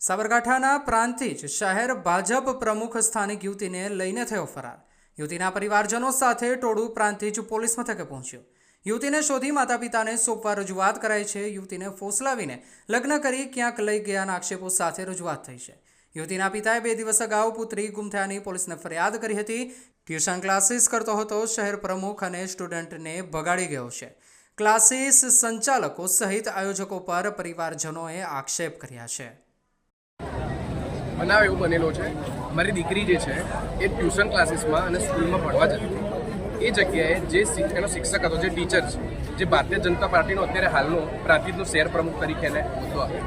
સાબરકાંઠાના પ્રાંતિજ શહેર ભાજપ પ્રમુખ સ્થાનિક યુવતીને લઈને થયો ફરાર। યુવતીના પરિવારજનો સાથે ટોળું પ્રાંતિજ પોલીસ મથકે પહોંચ્યું। યુવતીને શોધી માતા પિતાને સોંપવા રજૂઆત કરાઈ છે। યુવતીને ફોસલાવીને લગ્ન કરી ક્યાંક લઈ ગયાના આક્ષેપો સાથે રજૂઆત થઈ છે। યુવતીના પિતાએ 2 દિવસ અગાઉ પુત્રી ગુમ થયાની પોલીસને ફરિયાદ કરી હતી। ટ્યુશન ક્લાસીસ કરતો હતો શહેર પ્રમુખ અને સ્ટુડન્ટને ભગાડી ગયો છે। ક્લાસીસ સંચાલકો સહિત આયોજકો પર પરિવારજનોએ આક્ષેપ કર્યા છે। બનાવ એવું બનેલો છે, મારી દીકરી જે છે એ ટ્યુશન ક્લાસીસમાં અને સ્કૂલમાં ભણવા જતી હતી। એ જગ્યાએ જે એનો શિક્ષક હતો, જે ટીચર છે, જે ભારતીય જનતા પાર્ટીનો અત્યારે હાલનો પ્રાંતિજનો શહેર પ્રમુખ તરીકે એને હોદ્દો આપ્યો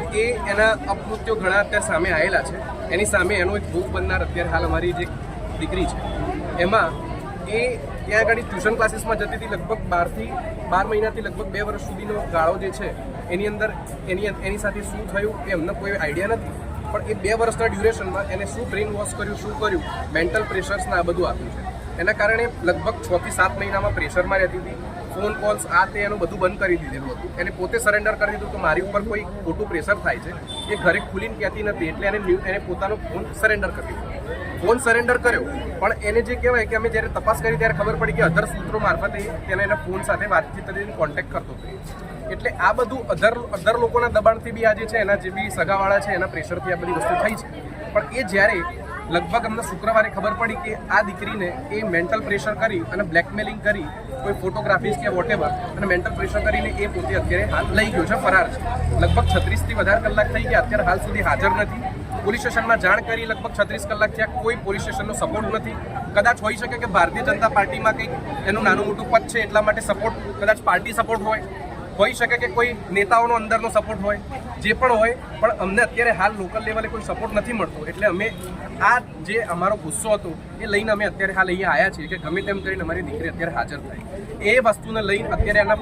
છે, એ એના અપકૃત્યો ઘણા અત્યારે સામે આવેલા છે। એની સામે એનો એક ભોગ બનનાર અત્યારે હાલ અમારી જે દીકરી છે એમાં એ ત્યાં આગળ ટ્યુશન ક્લાસીસમાં જતી હતી। લગભગ 12 મહિનાથી લગભગ 2 વર્ષ સુધીનો ગાળો જે છે એની અંદર એની સાથે શું થયું એ અમને કોઈ આઈડિયા નથી, પણ એ 2 વર્ષના ડ્યુરેશનમાં એને શું બ્રેઇન વોશ કર્યું, શું કર્યું, મેન્ટલ પ્રેશર્સને આ બધું આપ્યું છે। એના કારણે લગભગ 6 થી 7 મહિનામાં પ્રેશરમાં રહેતી હતી। ફોન કોલ્સ આ તે એનું બધું બંધ કરી દીધેલું હતું। એને પોતે સરેન્ડર કરી દીધું કે મારી ઉપર કોઈ ખોટું પ્રેશર થાય છે, એ ઘરે ખુલીને કહેતી નથી, એટલે એને પોતાનો ફોન સરેન્ડર કરી દીધો। ફોન સરેન્ડર કર્યો, પણ એને જે કહેવાય કે અમે જ્યારે તપાસ કરી ત્યારે ખબર પડી કે અધર સૂત્રો મારફતે તેને એના ફોન સાથે વાતચીત કરીને કોન્ટેક્ટ કરતો હતો। એટલે આ બધું અધર લોકોના દબાણથી બી આ જે છે એના જે બી સગાવાળા છે એના પ્રેશરથી આ બધી વસ્તુ થઈ છે। પણ એ જ્યારે લગભગ અમને શુક્રવારે ખબર પડી કે આ દીકરીને એ મેન્ટલ પ્રેશર કરી અને બ્લેકમેલિંગ કરી કોઈ ફોટોગ્રાફીસ કે વોટેવર અને મેન્ટલ પ્રેશર કરીને એ પોતે અત્યારે હાલ લઈ ગયો છે, ફરાર છે। લગભગ 36થી વધારે કલાક થઈ ગયા, અત્યારે હાલ સુધી હાજર નથી। પોલીસ સ્ટેશનમાં જાણ કરી લગભગ 36 કલાક થયા, કોઈ પોલીસ સ્ટેશનનો સપોર્ટ નથી। કદાચ હોઈ શકે કે ભારતીય જનતા પાર્ટીમાં કંઈક એનું નાનું મોટું પદ છે એટલા માટે સપોર્ટ, કદાચ પાર્ટી સપોર્ટ હોઈ શકે કે કોઈ નેતાઓનો અંદરનો સપોર્ટ હોય, જે પણ હોય, પણ અમને અત્યારે હાલ લોકલ લેવલે કોઈ સપોર્ટ નથી મળતો। એટલે અમે આ જે અમારો ગુસ્સો હતો એ લઈને અમે અત્યારે હાલ અહીંયા આવ્યા છીએ કે ગમે તેમ કરીને અમારી દીકરી અત્યારે હાજર થાય। એ વસ્તુને લઈને અત્યારે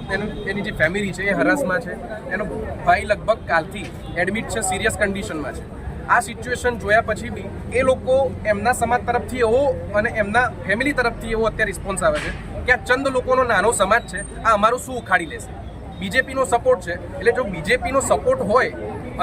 એની જે ફેમિલી છે એ હરાસમાં છે। એનો ભાઈ લગભગ કાલથી એડમિટ છે, સિરિયસ કન્ડિશનમાં છે। આ સિચ્યુએશન જોયા પછી બી એ લોકો એમના સમાજ તરફથી એવો અને એમના ફેમિલી તરફથી એવો અત્યારે રિસ્પોન્સ આવે છે કે આ ચંદ લોકોનો નાનો સમાજ છે, આ અમારું શું ઉખાડી લેશે। બીજેપીનો સપોર્ટ છે, એટલે જો બીજેપીનો સપોર્ટ હોય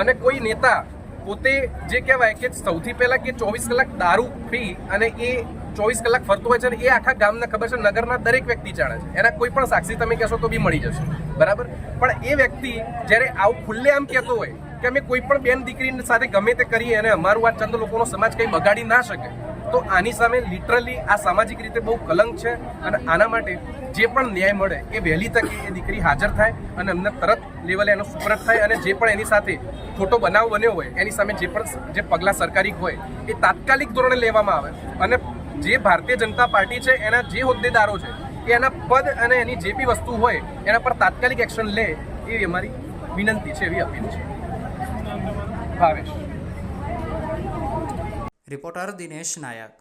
અને કોઈ નેતા પોતે જે કહેવાય કે સૌથી પહેલાં કે 24 કલાક દારૂ પી અને એ 24 કલાક ફરતો હોય છે અને એ આખા ગામને ખબર છે, નગરના દરેક વ્યક્તિ જાણે છે, એના કોઈ પણ સાક્ષી તમે કહેશો તો બી મળી જશે, બરાબર। પણ એ વ્યક્તિ જ્યારે આવું ખુલ્લેઆમ કહેતો હોય કે અમે કોઈ પણ બેન દીકરી સાથે ગમે તે કરીએ અને અમારું આ ચંદ લોકોનો સમાજ કંઈ બગાડી ના શકે, તો આની સામે લિટરલી આ સામાજિક રીતે બહુ કલંક છે। અને આના માટે જે પણ ન્યાય મળે એ વહેલી તકે એ દીકરી હાજર થાય અને અમને તરત લેવલે એનો સુપરત થાય અને જે પણ એની સાથે ખોટો બનાવ બન્યો હોય એની સામે જે પગલાં સરકારી હોય એ તાત્કાલિક ધોરણે લેવામાં આવે અને જે ભારતીય જનતા પાર્ટી છે એના જે હોદ્દેદારો છે એ એના પદ અને એની જે બી વસ્તુ હોય એના પર તાત્કાલિક એક્શન લે એવી અમારી વિનંતી છે, એવી અપીલ છે। ભાવેશ। રિપોર્ટર દિનેશ નાયક।